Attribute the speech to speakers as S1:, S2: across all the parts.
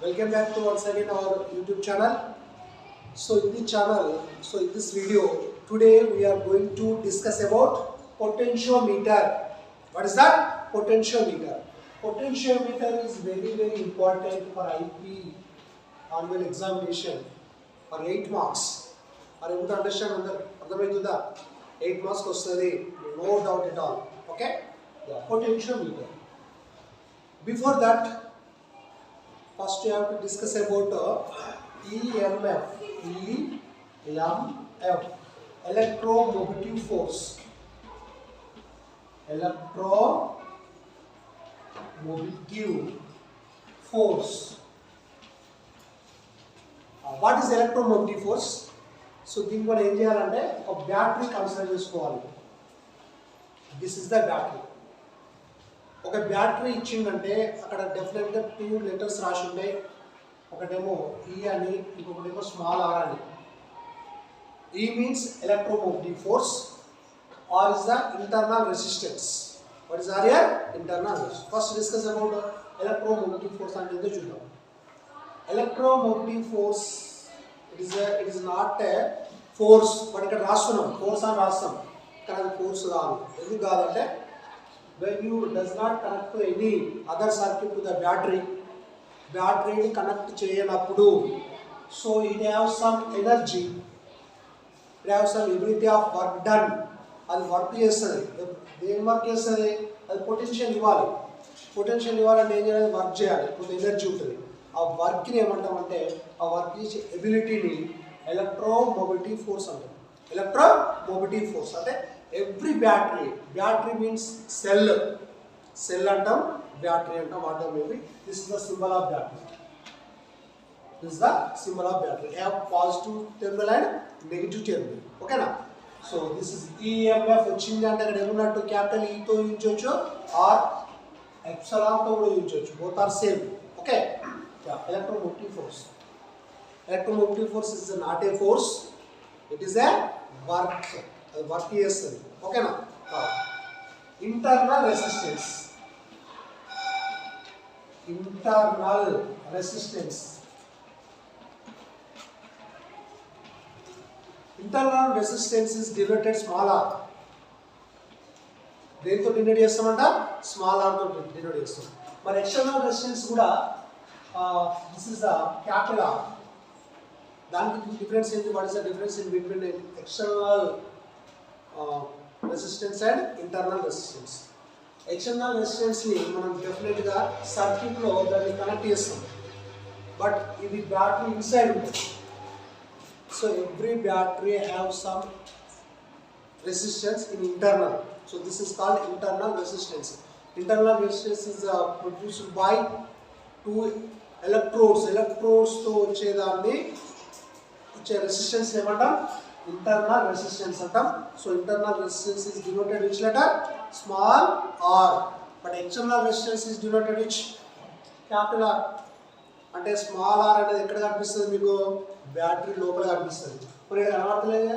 S1: Welcome back to once again our YouTube channel. So in this video, today we are going to discuss about potentiometer. What is that? Potentiometer. Potentiometer is very important for IP annual examination for 8 marks. Are you able to understand under 8 marks study? No doubt at all. Okay? Yeah. Potentiometer. Before that, first you have to discuss about EMF, electromotive force. Electromotive force. What is electromotive force? So దీనికి మనం ఏం చేయాలంటే ఒక battery consider చేసుకోవాలి. This is the battery. ఒక battery ఇచ్చిందంటే అక్కడ డెఫినెట్గా 2 లెటర్స్ రాసి ఉంటాయి. ఒకటేమో ఈ అని, ఇంకొకటేమో స్మాల్ ఆర్ అని. ఈ means electromotive force, R is the internal resistance. What is R here? Internal resistance. First discuss about electromotive force అంటే ఏంటో చూద్దాం. Electromotive force it is not a force. But ఇక్కడ రాస్తున్నాం ఫోర్స్ అని రాస్తాం, కానీ అది ఫోర్స్ కాదు. ఎందుకు కాదంటే when you does not connect to any other circuit to the battery connect cheyanappudu, so it have some energy, it have some ability of work done. అది వర్క్ చేస్తుంది. ఏం వర్క్ చేస్తుంది? అది పొటెన్షియల్ ఇవ్వాలి. పొటెన్షియల్ ఇవ్వాలంటే ఏం చేయాలి? వర్క్ చేయాలి. కొంత ఎనర్జీ ఉంటుంది. ఆ వర్క్ని ఏమంటామంటే, ఆ వర్క్ చేసే ఎబిలిటీని ఎలక్ట్రోమోటివ్ ఫోర్స్ అంటాం. ఎలక్ట్రోమోటివ్ ఫోర్స్ అంటే ఎవ్రీ బ్యాటరీ మీన్స్ సెల్ అంటాం, బ్యాటరీ అంటాం. What maybe this is the symbol of battery. Have positive terminal and negative terminal. ఓకేనా? సో దిస్ ఇస్ ఈఎంఎఫ్ వచ్చింది అంటే అక్కడ ఏమన్నట్టు క్యాపిటల్ ఈతో యూజ్ ఆర్ ఎప్సిలాన్తో కూడా use. Both are same. Okay. Electromotive force is not a force, it is a work. అది work చేస్తుంది. ఓకేనా? Internal resistance. Internal resistance is denoted small r. దేంతో డినోట్ చేస్తామంట? స్మాల్ ఆర్ తో డినోట్ చేస్తాం. మరి ఎక్స్టర్నల్ రెసిస్టెన్స్ కూడా this is the capital R. దానికి డిఫరెన్స్ ఏంటి? What is the difference in between external resistance and internal resistance? ఎక్స్టర్నల్ రెసిస్టెన్స్ని మనం డెఫినెట్గా సర్క్యూట్లో దాన్ని కనెక్ట్ చేస్తాం, బట్ ఇది బ్యాటరీ ఇన్సైడ్ ఉంటుంది. So every battery have some resistance in internal. So this is called internal resistance. Internal resistance is produced by 2 ఎలక్ట్రోడ్స్తో వచ్చే రెసిస్టెన్స్ ఏమంటాం? ఇంటర్నల్ రెసిస్టెన్స్ అంటాం. So internal resistance is denoted which letter? Small R. But external resistance is denoted which? Capital R. అంటే small R అనేది ఎక్కడ కనిపిస్తుంది మీకు? Battery లోపల కనిపిస్తుంది. మరి ఇక్కడ కనబడతలేదు.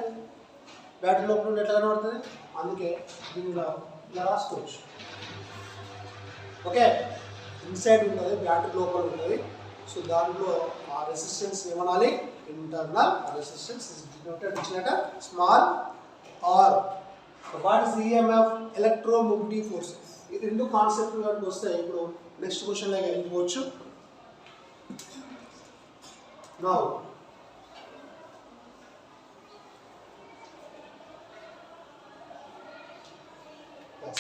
S1: బ్యాటరీ లోపల ఎట్లా కనబడుతుంది? అందుకే దీన్ని ఇలా రాసుకోవచ్చు. ఓకే. ఇన్సైడ్ ఉంటుంది, బ్యాటరీ లోపల ఉంటుంది. సో దాంట్లో ఆ రెసిస్టెన్స్ ఏమనాలి? Internal resistance is denoted which letter? Small R. What is EMF? Electromotive force. ఈ రెండు కాన్సెప్ట్ కనుక వస్తాయి. ఇప్పుడు నెక్స్ట్ క్వశ్చన్లో వెళ్ళిపోవచ్చు. Now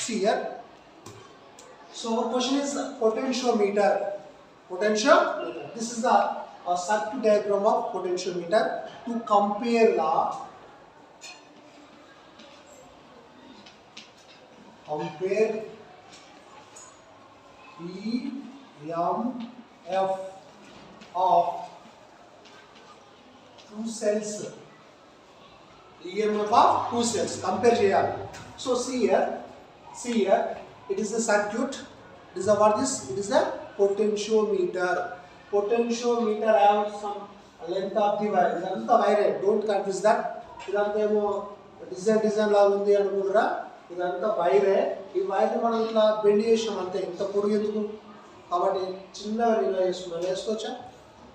S1: see here. So our question is potentiometer. This is the circuit diagram of potentiometer to compare the EMF of 2 cells. EMF of 2 cells compare చేయాలి. So see here it is a circuit. It is a what this? It is a potentiometer. Potentiometer have some length of the wire. ఇదంతా వైరే. Don't confuse that. ఇదంతా ఏమో design లాగా ఉంది అనుకుంటారా? ఇదంతా వైరే. ఈ వైర్ని మనం ఇట్లా బెండ్ చేసినాం అంతే. ఇంత పొడుగు ఎందుకు? కాబట్టి చిన్నగా నిల్వ చేసుకున్నాను, వేసుకోవచ్చా?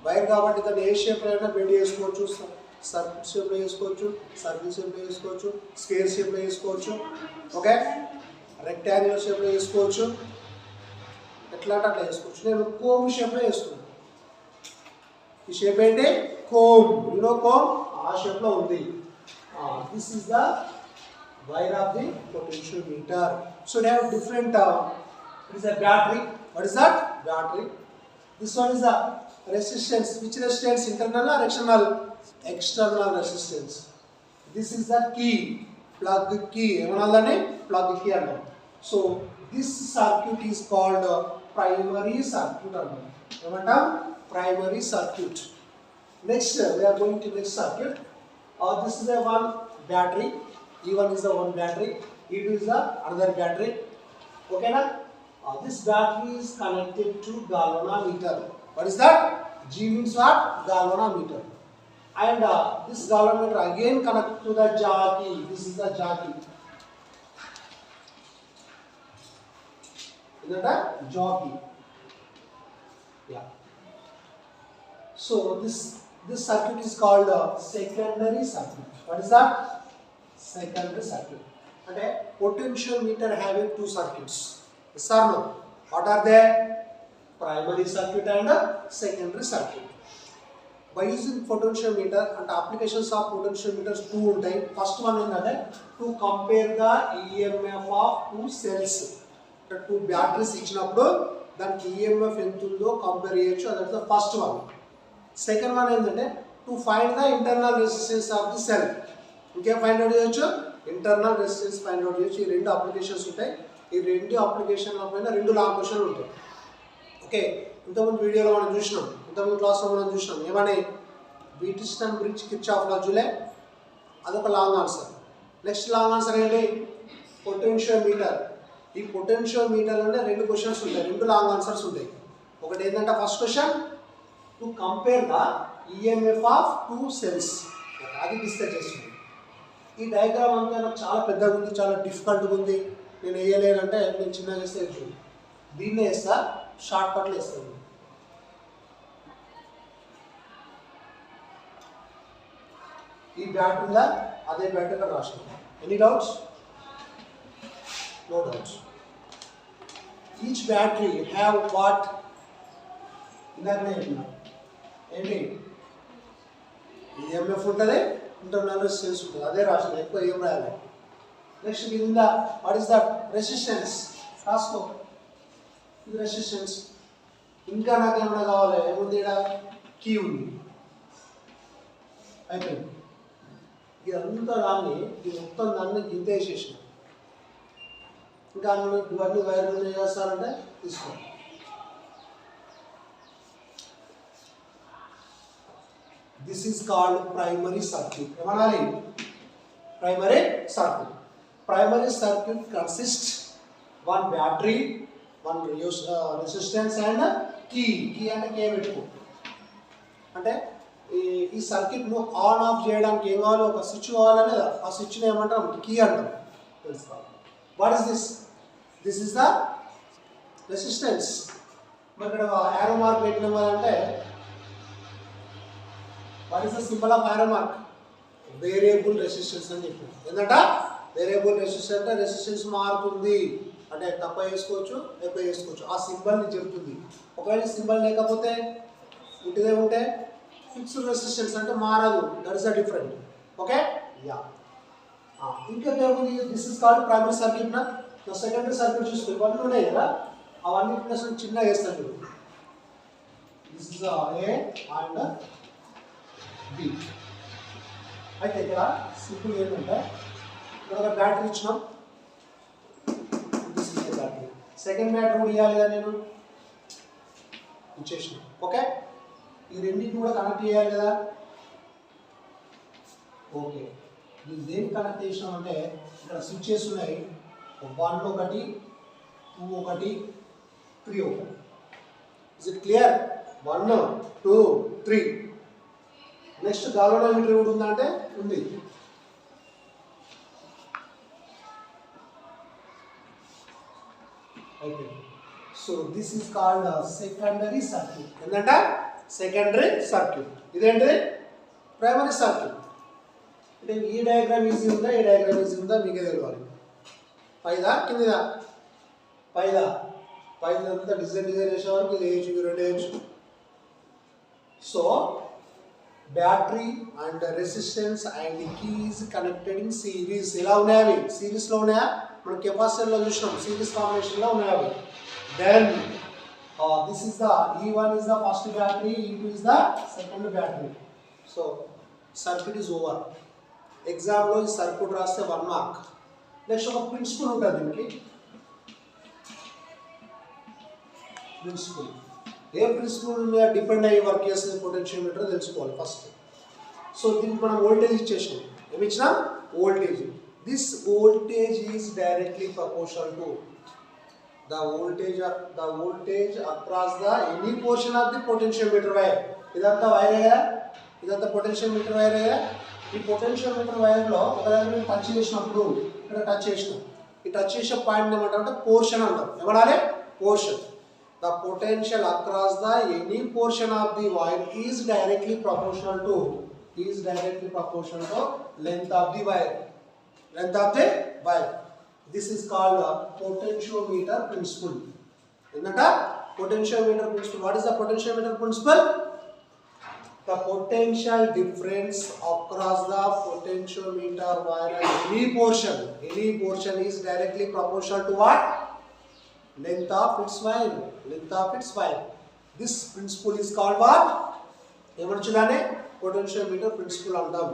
S1: వైర్ కాబట్టి దాన్ని ఏ షేప్లో అయినా బెండ్ చేసుకోవచ్చు, సర్కిల్ షేప్లో వేసుకోవచ్చు, సర్కిల్ షేప్లో వేసుకోవచ్చు, స్క్వేర్ షేప్లో వేసుకోవచ్చు, ఓకే, రెక్టాంగులర్ షేప్లో వేసుకోవచ్చు, ఎట్లా అంటే అట్లా వేసుకోవచ్చు. నేను కోమ్ షేప్లో వేసుకున్నాను. ఈ షేప్ ఏంటి? కోమ్. యూనో కోమ్, ఆ షేప్లో ఉంది. This is the wire of the potentiometer. So they have different it is a battery. What is that? Battery. This one is the resistance. Which resistance? Internal or external? External resistance. This is the key. Plug key. Emanalani plug key antam. So this circuit is called primary circuit antam. Emantam? Primary circuit. Next we are going to next circuit. This is a one battery. E1 is the one battery, E2 is the another battery. Okay na? This battery is connected to galvanometer. What is that? G means what? Galvanometer. And this galvanometer again connected to the jockey. This is the jockey. Is that a jockey? Yeah. So this circuit is called secondary circuit. What is that? Secondary circuit. Okay, potentiometer having two circuits. Yes or no? What are they? Primary circuit and secondary circuit. By using potentiometer and applications of potentiometers two ఉంటాయి. First one ఏంటంటే to compare the EMF of two cells. అంటే two batteries ఇచ్చినప్పుడు దానికి EMF ఎంత ఉందో compare చేయొచ్చు. That the first one. Second one ఏంటంటే to find the internal resistance of the cell. ఇంకేం ఫైండ్ అవుట్ చేయొచ్చు? ఇంటర్నల్ రెసిస్టెన్స్ ఫైండ్ అవుట్ చేయొచ్చు. ఈ రెండు అప్లికేషన్స్ ఉంటాయి. ఈ రెండు అప్లికేషన్ల పైన రెండు లాంగ్ క్వశ్చన్లు ఉంటాయి. ఓకే, ఇంతకుముందు వీడియోలో మనం చూసినాం, ఇంతకుముందు క్లాస్లో మనం చూసినాం ఏమని, వీటిస్టన్ బ్రిడ్జ్ కిర్చాఫ్ లా జూలే, అదొక long answer. Next long answer ఏంటి? పొటెన్షియోమీటర్. ఈ పొటెన్షియోమీటర్లోనే రెండు క్వశ్చన్స్ ఉంటాయి, రెండు లాంగ్ ఆన్సర్స్ ఉంటాయి. ఒకటి ఏంటంటే first question to compare the EMF of two cells, అది డిస్కస్ చేస్తుంది. ఈ డయాగ్రామ్ అంతా నాకు చాలా పెద్దగా ఉంది, చాలా డిఫికల్ట్గా ఉంది, నేను వేయలేనంటే నేను చిన్నగా వేస్తే చూడండి, దీన్నే వేస్తా, షార్ట్ కట్లు వేస్తాను. ఈ బ్యాటరీలా అదే బ్యాటరీగా రాసినాం. Any doubts? No doubts. Each battery have what? ఇందాకనే చెప్పిన ఏంటి, ఈఎంఎఫ్ ఉంటుంది, ఇంటర్నల్ రెసిస్టెన్స్ ఉంటుంది, అదే రాసిన, ఎక్కువ ఏం రాయాలి. నెక్స్ట్ కింద వాట్ ఈస్ దట్? రెసిస్టెన్స్ రాసుకో, ఇది రెసిస్టెన్స్. ఇంకా నాకు ఏమైనా కావాలి? ఏముంది ఇక్కడ? కీ ఉంది, అయిపోయింది. ఇదంతా దాన్ని, ఇది మొత్తం దాన్ని గింత వేసేసిన. ఇంకా ఇవన్నీ వైర్లు ఏం చేస్తారంటే తీసుకోండి. This is called primary circuit. ఏమనాలి? Primary circuit. Primary circuit consists one battery, one resistance and key. Key అంటే కే పెట్టుకో. అంటే ఈ సర్క్యూట్ ను ఆన్ ఆఫ్ చేయడానికి ఏం కావాలి? ఒక స్విచ్ కావాలి లేదా? ఆ స్విచ్ ని ఏమంటాం? కీ అంటాం. తెలుసుకోవాలి. What is this? This is the resistance. మరి ఇక్కడ యారో మార్క్ పెట్టిన అంటే what is the symbol of arrow mark? Variable resistance అని చెప్పాను. ఏంటంట? వేరియబుల్ రెసిస్టెన్స్ అంటే రెసిస్టెన్స్ మారుతుంది, అంటే తక్కువ వేసుకోవచ్చు, ఎక్కువ వేసుకోవచ్చు. ఆ సింబల్ని చెప్తుంది. ఒకవేళ సింబల్ లేకపోతే ఇంటిదే ఉంటే ఫిక్స్డ్ రెసిస్టెన్స్ అంటే మారదు. That is the different. Okay, ya. ఇంకా ఏముంది? This is called primary circuit. నా సెకండరీ సర్క్యూట్ చూసుకో, ఇవన్నీ ఉన్నాయి కదా, అవన్నీ ప్లస్ చిన్నగా వేస్తాను మీరు. This is A and B. అయితే ఇక్కడ సింపుల్ ఏంటంటే ఇక్కడ ఒక బ్యాటరీ ఇచ్చినాం, this is the battery. Second battery కూడా ఇవ్వాలి కదా, నేను ఇచ్చేసిన. ఓకే, ఈ రెండింటిని కూడా కనెక్ట్ చేయాలి కదా. ఓకే, దీన్ని దేనికి కనెక్ట్ చేసినాం అంటే ఇక్కడ స్విచ్చెస్ ఉన్నాయి, 1 ఒకటి, 2 ఒకటి, 3 ఒకటి. Is it clear? 1 2 3. Next galvanometer కూడా ఉందంటే ఉంది. Okay, so this is called secondary circuit. ఏంటంటే సెకండరీ సర్క్యూట్. ఇదేంటి ప్రైమరీ సర్క్యూట్. అంటే ఈ డయాగ్రామ్ ఈజీ ఉందా, ఈ డయాగ్రామ్ ఈజీ ఉందా మీకే తెలియాలి. పైదా కిందిదా? పైదా. పైదంతా డిజైన్ చేసే వరకు ఇది వేయచ్చు, ఇది రెండు వేయచ్చు. So battery and resistance and keys connected in series. ఎలా ఉన్నాయి అవి? సిరీస్లో ఉన్నాయా? మనం కెపాసిటర్లో చూసినాం, సిరీస్ కాంబినేషన్లో ఉన్నాయి అవి. Then this is the E1 is the first battery, E2 is the second battery. So circuit is over. ఎగ్జామ్లో ఈ సర్క్యూట్ రాస్తే 1 మార్క్. నెక్స్ట్ ఒక ప్రిన్సిపల్ ఉంటుంది దీనికి. ప్రిన్సిపల్ ఏ ప్రిన్సిపల్ మీద డిపెండ్ అయ్యి వర్క్ చేస్తుంది పొటెన్షియోమీటర్ తెలుసుకోవాలి ఫస్ట్. సో దీనికి మనం వోల్టేజ్ ఇచ్చేసాం. ఏమి ఇచ్చినా? Voltage. This voltage is directly proportional to the voltage across the any portion of the potentiometer wire. ఇదంతా వైర్ కదా, ఇదంతా పొటెన్షియోమీటర్ వైర్ కదా. ఈ పొటెన్షియోమీటర్ వైర్లో ఒక దగ్గర టచ్ చేసినప్పుడు ఇక్కడ టచ్ చేసినాం. ఈ టచ్ చేసే పాయింట్ ఏమంటారంటే పోర్షన్ అంటాం. ఏమనాలి? Portion. The potential across the any portion of the wire is directly proportional to length of the wire. Length of the wire. This is called a potentiometer principle. Ennata potentiometer principle. What is the potentiometer principle? The potential difference across the potentiometer wire at any portion is directly proportional to what? Length of its wire. This principle is called what? ఏమొచ్చిందానే potentiometer principle అంటాం.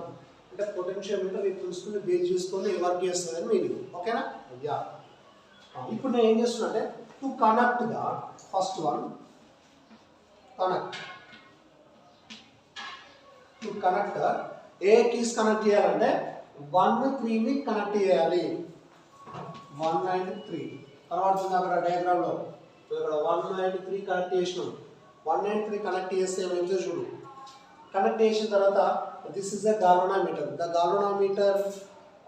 S1: అంటే potentiometer ఈ ప్రిన్సిపల్ని base చేసుకొని work చేస్తుందని meaning. ఓకేనా? Yeah. ఇప్పుడు నేను ఏం చేస్తున్నా అంటే to connect the first one connect a keys connect చేయాలంటే 1, 3ని కనెక్ట్ చేయాలి. 1 and 3 కనబడుతుంది అక్కడ డయాగ్రామ్లో. ఇక్కడ 1 and 3 కనెక్ట్ చేసినాం. 1 and 3 కనెక్ట్ చేస్తే ఏమైందో చూడు. కనెక్ట్ చేసిన తర్వాత this is a galvanometer. The galvanometer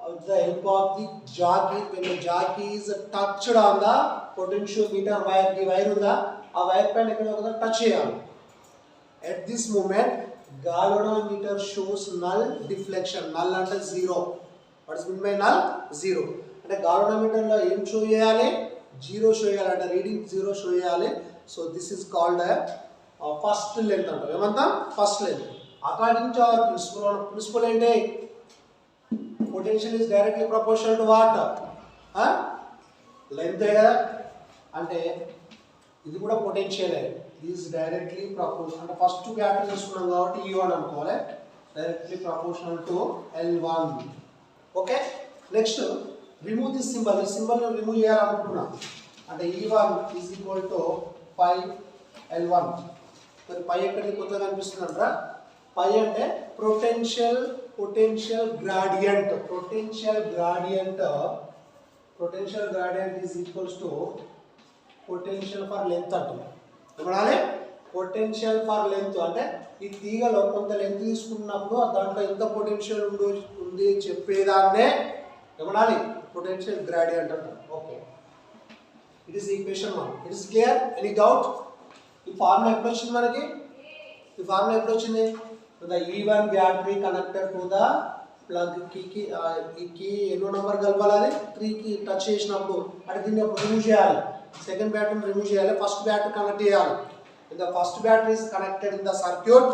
S1: with the help of the jockey, when the jockey is touched on the potentiometer wire, the wire ఉందా ఆ వైర్ పైన ఎక్కడ ఒకదా టచ్ చేయాలి. At this moment galvanometer shows null deflection. null అంటే zero. What is meant by null? Zero. అంటే galvanometer లో ఏం show చేయాలి? జీరో షో చేయాలి. అంటే రీడింగ్ జీరో షో చేయాలి. So this is called first length అంటారు. ఏమంటాం? First length. According to our principle ఏంటి? Potential is directly proportional to what? Length కదా. అంటే ఇది కూడా పొటెన్షియల్ ఈజ్ డైరెక్ట్లీ ప్రపోర్షనల్. అంటే ఫస్ట్ బ్యాటరీ తీసుకున్నాం కాబట్టి E1 అనుకోవాలి. Directly proportional to L1. Okay. Next remove this symbol. ఈ సింబల్ని రిమూవ్ చేయాలనుకుంటున్నా. అంటే E1 is equal to pi L1. మరి పై ఎక్కడికి కొత్తగా కనిపిస్తుంది అంటారా? పై అంటే potential gradient. Potential gradient is equals to potential for length అంటాం. ఏమనాలి? పొటెన్షియల్ ఫర్ లెంత్ అంటే ఈ తీగలో కొంత లెంత్ తీసుకున్నప్పుడు దాంట్లో ఎంత పొటెన్షియల్ ఉంది చెప్పేదాన్నే ఏమనాలి? పొటెన్షియల్ గ్రాడియంట్ అంటాం. Okay. It is equation 1. It is clear? Any doubt? ఈ ఫార్ములా ఎప్పుడు వచ్చింది మనకి? The E1 battery connected to the plug key ఎన్నో నెంబర్ కలపాలి? 3 కి టచ్ చేసినప్పుడు అంటే దీన్ని రిమూవ్ చేయాలి. సెకండ్ బ్యాటరీని రిమూవ్ చేయాలి. ఫస్ట్ బ్యాటరీ కనెక్ట్ చేయాలి. The first battery is connected in the circuit.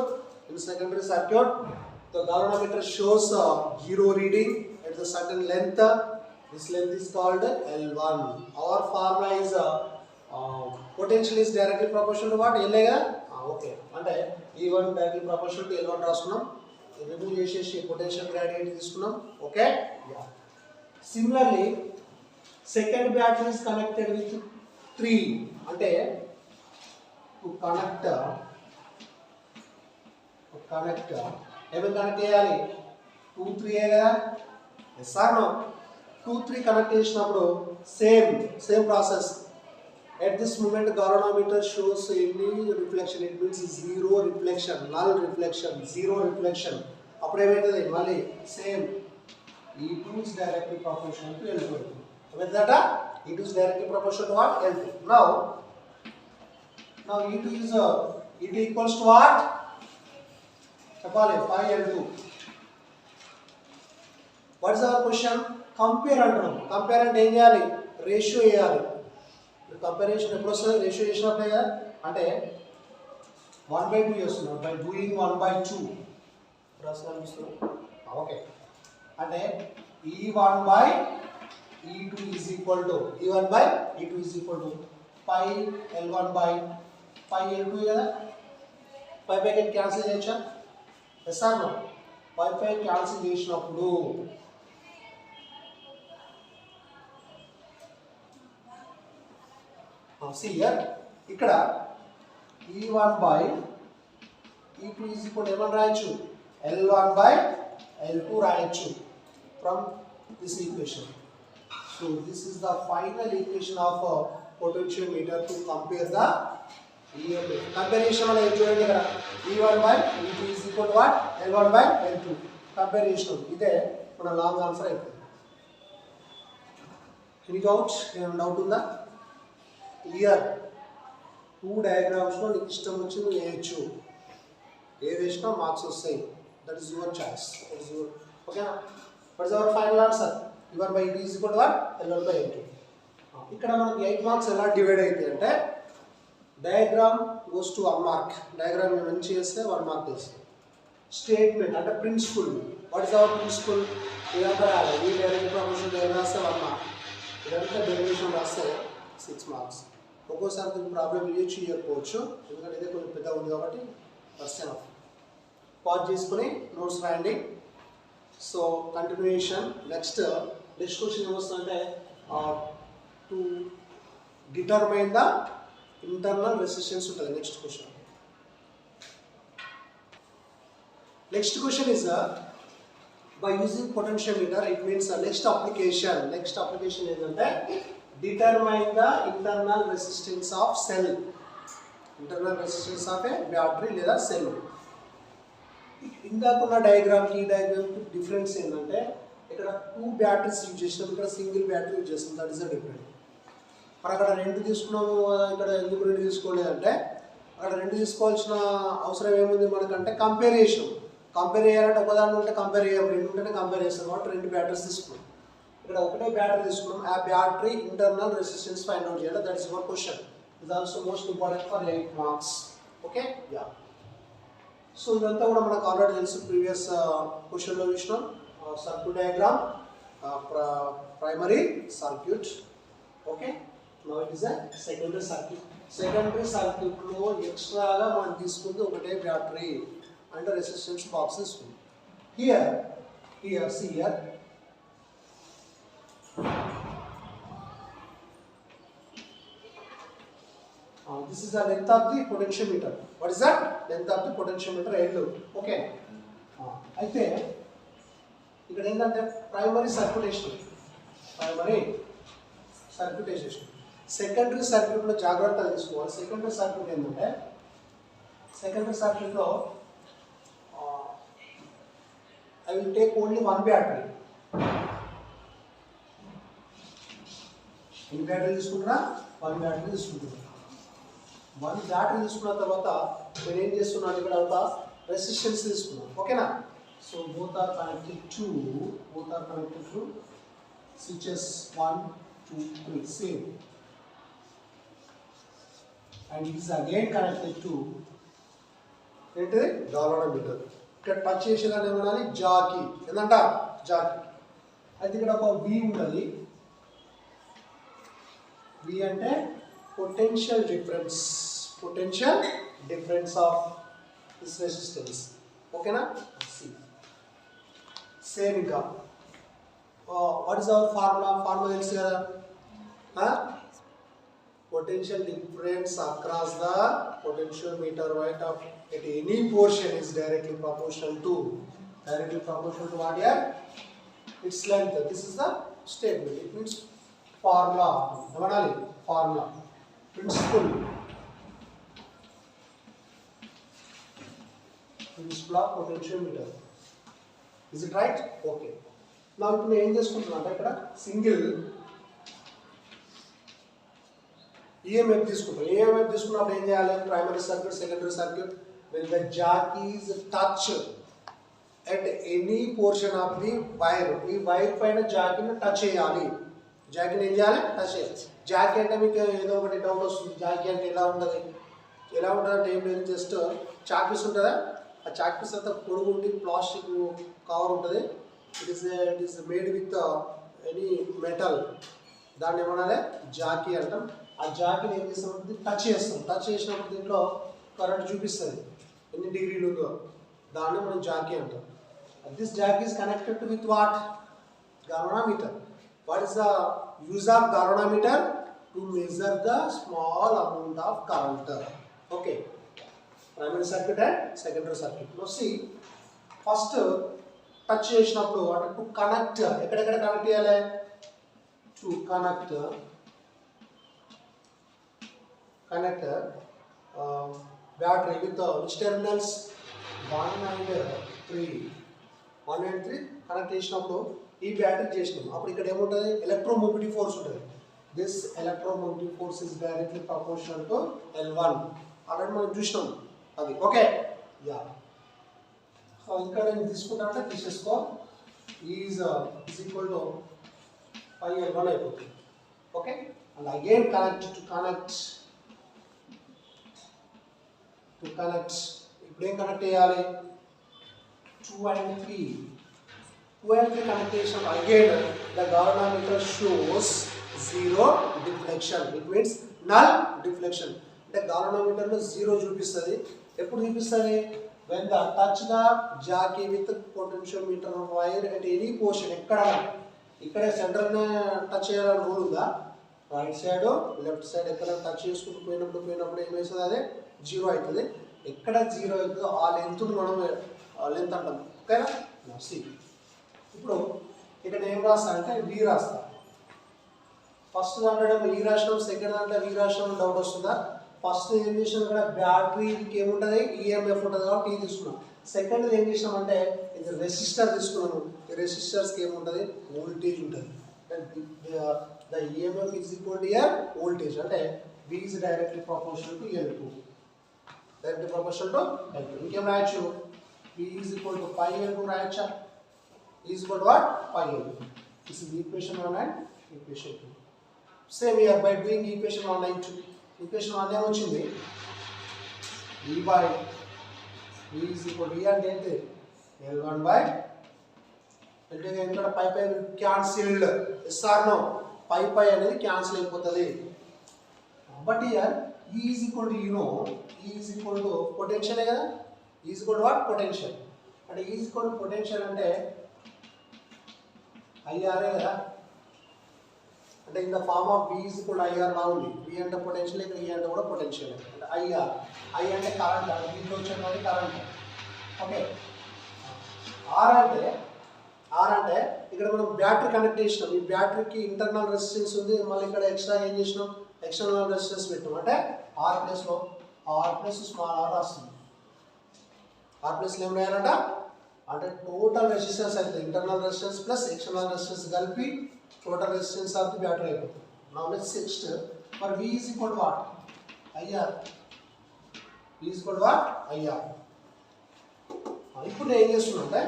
S1: In secondary circuit, the galvanometer shows zero reading at the certain length. This length is called L1. Our formula is potential is directly proportional to what? L కదా. Okay. అంటే E1 directly proportional to L1 రాసుకున్నాం. Remove చేసేసి potential gradient తీసుకున్నాం. Okay. Similarly second battery is connected with 3. అంటే to connect ఏమేమి connect చేయాలి? 2, 3 కదా. Yes or no? 2, 3 connect చేసినప్పుడు same process. At this moment galvanometer shows any reflection. It means zero reflection, null reflection, zero reflection. అప్పుడు ఏమవుతుంది? మళ్ళీ same E2 is directly proportional to L2. ఏమవుతుందట? E2 is directly proportional to what? L2. Now Now E2 is E2 equals to what? చెప్పాలి 5L2. What is our question? Compare అంటున్నాం. Compare అంటే ఏం చేయాలి? Ratio వేయాలి. Comparison ఎప్పుడు వస్తుంది? Ratio చేసినప్పుడే కదా. అంటే 1/2 చేస్తున్నాం బై డూయింగ్ 1/2 రాసుకోవాలి. ఓకే, అంటే E1/E2 is equal to E1/E2 is equal to pi L1/pi L2 కదా. పై పైకి క్యాన్సిల్ చేయొచ్చా? Yes or no? Pi cancel చేసినప్పుడు see here ఇక్కడ E1/E2 is equal to ఏమని రాయొచ్చు? L1/L2 రాయొచ్చు from this equation. So this is the final equation of a potentiometer to compare the EMF. Comparison వల్ల చూడండి ఇక్కడ E1/E2 is equal to what? L1/L2. Comparison ఇదే మన long answer అయిపోయింది. Any doubts? ఏమైనా డౌట్ ఉందా? క్లియర్. 2 డయాగ్రామ్స్లో నీకు ఇష్టం వచ్చి నువ్వు వేయచ్చు. ఏది వేసినా మార్క్స్ వస్తాయి. That is your choice. ఓకేనా? What is our final answer? E1/E2 is equal to what? L1/L2. ఇక్కడ మనకి 8 మార్క్స్ ఎలా డివైడ్ అవుతాయి అంటే diagram goes to 1 mark. Diagram మంచి చేస్తే 1 మార్క్ వేస్తాం. స్టేట్మెంట్ అంటే principle. What is our principle? ఇదంతా ఈ డైరెక్ట్ ప్రపోర్షన్ డయాగ్రామ్ రాస్తే 1 మార్క్. ఇదంతా డెరివేషన్ రాస్తే 6 మార్క్స్. ఒక్కోసారి దీనికి ప్రాబ్లం ఇవ్వకపోవచ్చు, ఎందుకంటే ఇదే కొంచెం పెద్దగా ఉంది కాబట్టి ఫస్ట్ పాజ్ చేసుకుని నోట్స్ రాయండి. So continuation. నెక్స్ట్ క్వశ్చన్ ఏమొస్తుందంటే to determine the internal resistance ఉంటుంది. Next question is by using potentiometer. It means next application ఏంటంటే determine the internal resistance of cell. Internal resistance of a battery లేదా cell. ఇందాకున్న డయాగ్రామ్కి ఈ డయాగ్రామ్కి difference ఏంటంటే ఇక్కడ 2 batteries use చేసినాం, ఇక్కడ single battery use చేస్తాం. That is the difference. మరి అక్కడ 2 తీసుకున్నాము కదా, ఇక్కడ ఎందుకు 2 తీసుకోలేదంటే అక్కడ 2 తీసుకోవాల్సిన అవసరం ఏముంది మనకంటే కంపేర్ చేయాలంటే ఒకదాని ఉంటే కంపేర్ చేయాలి, 2 ఉంటేనే కంపేర్ చేస్తాం కాబట్టి 2 బ్యాటరీస్ తీసుకున్నాం. ఇక్కడ ఒకటే బ్యాటరీ తీసుకున్నాం. ఆ battery internal resistance find out చేయాలి. That is your question. Is also most important for 8 marks. Okay, yeah. So ఇదంతా కూడా మనకు ఆల్రెడీ తెలుసు, ప్రీవియస్ క్వశ్చన్లో చూసినాం. Circuit diagram, primary circuit. Okay, now it is secondary circuit. Secondary సర్క్యూట్లో ఎక్స్ట్రాగా మనం తీసుకుంది ఒకటే బ్యాటరీ అంటే రెసిస్టెన్స్ బాక్స్ తీసుకుంది. Here see here. This is the length of the potentiometer. What is that? Length of the potentiometer L. Okay. అయితే ఇక్కడ ఏంటంటే ప్రైమరీ సర్క్యూటేషన్. సెకండరీ సర్క్యూట్లో జాగ్రత్తగా తీసుకోవాలి. సెకండరీ సర్క్యూట్ ఏంటంటే సెకండరీ సర్క్యూట్లో I will take only 1 battery. ఎన్ని బ్యాటరీ తీసుకుంటున్నా? 1 బ్యాటరీ తీసుకుంటున్నా. 1 బ్యాటరీ తీసుకున్న తర్వాత నేను ఏం చేస్తున్నాను, ఇక్కడ ఒక రెసిస్టెన్స్ తీసుకున్నాను. ఓకేనా? So both are connected to switches 1, 2, 3 same, and it is again connected to galvanometer. ఇక్కడ టచ్ చేసేదాన్ని ఏమనాలి? జాకీ. ఏంటంట? జాకీ. అయితే ఇక్కడ ఒక V ఉన్నది. V అంటే potential difference of this resistance. ఓకేనా? సేమ్ ఇంకా వాట్ ఇస్ అవర్ ఫార్ములా తెలుసు కదా. potential difference across the potentiometer weight of at any portion is directly proportional to what here? Its length. This is the statement. It means formula. Principle of potentiometer. Is it right? Okay. Now ఇప్పుడు ఏం చేసుకుంటున్నా అంటే ఇక్కడ single EMF తీసుకుంటాం. EMF తీసుకున్నప్పుడు ఏం చేయాలి? Primary circuit, secondary circuit, when the jack is touched at any portion of the wire, ఈ వైర్ పైన జాకిని టచ్ చేయాలి. జాకిని ఏం చేయాలి? టచ్ చేయాలి. జాకీ అంటే మీకు ఏదో ఒకటి డౌట్ వస్తుంది, జాకీ అంటే ఎలా ఉంటుంది? ఎలా ఉంటుంది అంటే ఏం లేదు, జస్ట్ చాక్పీస్ ఉంటుందా, ఆ చాక్పీస్ అంతా పొడుగు ఉండి ప్లాస్టిక్ కవర్ ఉంటుంది. It is made with any metal, దాన్ని ఏమనాలి? జాకీ అంటాం. ఆ జాకీని ఏం చేస్తామంటే టచ్ చేస్తాం. టచ్ చేసినప్పుడు దీంట్లో కరెంట్ చూపిస్తుంది ఎన్ని డిగ్రీలు ఉందో, దాన్ని మనం జాకీ అంటాం. This jockey is connected with what? galvanometer. What is the use of galvanometer? To measure the small amount of current. Okay, primary circuit and secondary circuit. Now see, first touch చేసినప్పుడు అంటే to connect, ఎక్కడెక్కడ connect చేయాలి? To connect battery with which terminals? 1 and 3. 1 and 3 connect చేసినప్పుడు ఈ battery చేసినాం. అప్పుడు ఇక్కడ ఏముంటుంది? ఎలక్ట్రోమోటివ్ ఫోర్స్ ఉంటుంది. This electromotive force is directly proportional to L1. Already మనం చూసినాం అది. Okay, yeah. సో ఇంకా నేను తీసుకుంటా అంటే తీసేసుకో. ఈజ్ ఈక్వల్ టు 5L1 అయిపోతుంది. ఓకే, అండ్ అగైన్ కనెక్ట్ ఇప్పుడు ఏం కనెక్ట్ చేయాలి? 2 and 3 connection. Again the galvanometer shows zero deflection. It means null deflection. అంటే galvanometer లో జీరో చూపిస్తుంది. ఎప్పుడు చూపిస్తుంది? when the touch the jockey with potentiometer wire at any portion. ఇక్కడ సెంటర్ టచ్ చేయాలని రూల్ ఉందా? రైట్ సైడ్ లెఫ్ట్ సైడ్ ఎక్కడ touch చేసుకుంటూ పోయినప్పుడు ఏమవుతుంది? అదే జీరో అవుతుంది. ఎక్కడ జీరో అవుతుందో ఆ లెంత్ మనం లెంత్ అంటాం. ఓకేనా? సి, ఇప్పుడు ఇక్కడ ఏం రాస్తా అంటే వి రాస్తా. ఫస్ట్ దాంట్లో ఈ రాసినాం, సెకండ్ దాంట్లో వి రాసినాం. డౌట్ వస్తుందా? ఫస్ట్ ఏం చేసినాం? ఇక్కడ బ్యాటరీకి ఏముంటుంది? ఈఎంఎఫ్ ఉంటుంది కాబట్టి ఈ తీసుకున్నాం. సెకండ్ ఏం చేసినాం అంటే ఇది రెసిస్టర్ తీసుకున్నాము. ఈ రెసిస్టర్స్కి ఏముంటుంది? వోల్టేజ్ ఉంటుంది. The EMF is equal to ఇయర్ వోల్టేజ్. అంటే V is directly proportional to L2. Directly proportional to L2. ఇంకేం రాయొచ్చు? V is equal to 5L2 రాయొచ్చా? is equal to what? 5L2. This is equation 1 and equation 2. Same here by doing equation 1 and 2. Equation 1 ఏమొచ్చింది? E by V is equal to E అంటే ఏంటి? L1 by L2. ఇక్కడ pi cancelled. Yes or no? Pi అనేది cancel అయిపోతుంది. But here E is equal to, you know, E is equal to potential కదా? E is equal to what? Potential. అంటే E is equal to potential అంటే IR కదా? అంటే in the form of V is equal to IR లా ఉంది. V అంటే potential, ఇక్కడ E అంటే కూడా పొటెన్షియల్. అంటే IR, I అంటే కరెంట్, అది దీంట్లో వచ్చేటువంటి కరెంట్. ఓకే, R అంటే ఇక్కడ మనం బ్యాటరీ కనెక్ట్ చేసినాం. ఈ బ్యాటరీకి ఇంటర్నల్ రెసిస్టెన్స్ ఉంది. మళ్ళీ ఇక్కడ ఎక్స్ట్రా ఏం చేసినాం? ఎక్స్టర్నల్ రెసిస్టెన్స్ పెట్టాం. అంటే R ప్లస్లో R ప్లస్ స్మాల్ r వస్తుంది. R ప్లస్లో ఏం రాయాలంట? అంటే టోటల్ రెసిస్టెన్స్ అయితే internal resistance plus external resistance కలిపి total resistance of the battery అయిపోతుంది. Now let's next for V is equal to what? IR. V is equal to what? IR. ఇప్పుడు నేను ఏం చేస్తున్నా అంటే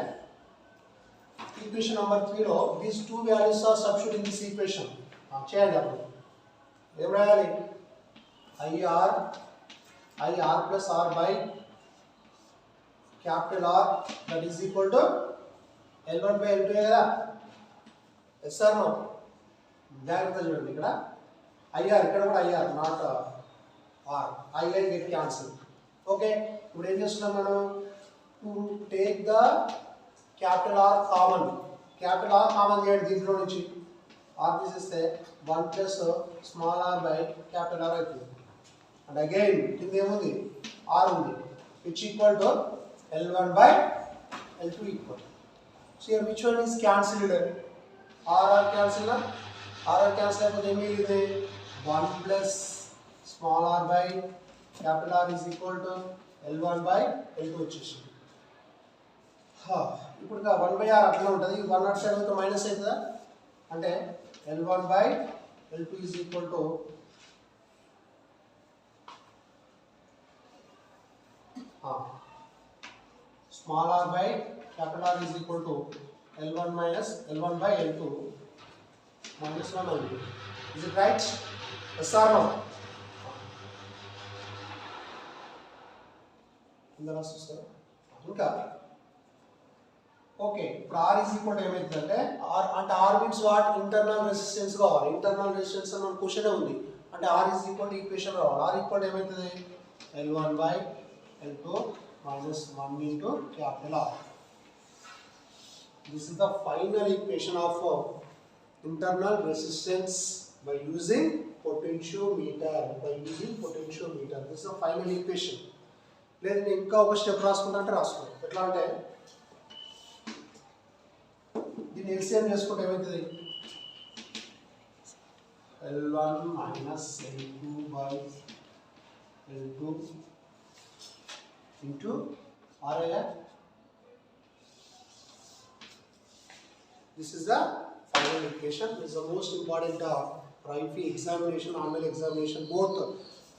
S1: ఈక్వేషన్ నెంబర్ 3 లో these two values are substitute in this equation. చేయండి. అప్పుడు ఏం రాయాలి? IR plus R by capital R that is equal to L1 by L2 కదా? Yes or no? జాగ్రత్త చూడండి. ఇక్కడ IR, ఇక్కడ కూడా IR not R. IR get cancel. Okay, ఇప్పుడు ఏం చేస్తున్నాం మనం? To take the capital R common. Capital R common చేయండి. దీంట్లో నుంచి R తీసేస్తే 1 plus small r by capital R అవుతుంది. అండ్ అగైన్ కింద ఏముంది? R ఉంది. Which equal to L1 by L2 equal. So here which one is cancelled? R cancel. R cancel అయిపోతే ఏమి మిగిలింది? 1 plus small r by capital R is equal to L1 by L2 వచ్చేసింది. ఇప్పుడు 1 by R అట్లా ఉంటుంది. 1 అటు side అయితే minus అవుతుందా? అంటే L1 by L2 is equal to Small r by capital R is equal to L1 minus L1 by L2 minus 1 L2. Is it right? Yes or no? ఇందా రాస్తారా ఇంకా okay ఇప్పుడు R is equal to ఏమైతుందంటే R అంటే R means what internal resistance కావాలి internal resistance అన్న question ఉంది అంటే R is equal to equation రావాలి R equal to ఏమైతుంది L1 by L2 minus 1 into capital R. This is the final equation of internal resistance by using potentiometer. This is the final equation. లేదు నేను ఇంకా ఒక step రాసుకుంటా అంటే రాసుకోండి ఎట్లా అంటే దీన్ని ఎల్సిఎం చేసుకుంటే ఏమవుతుంది L1 minus L2 by L2 into RL. This is the final equation. This is the most important for IFE examination, annual examination, both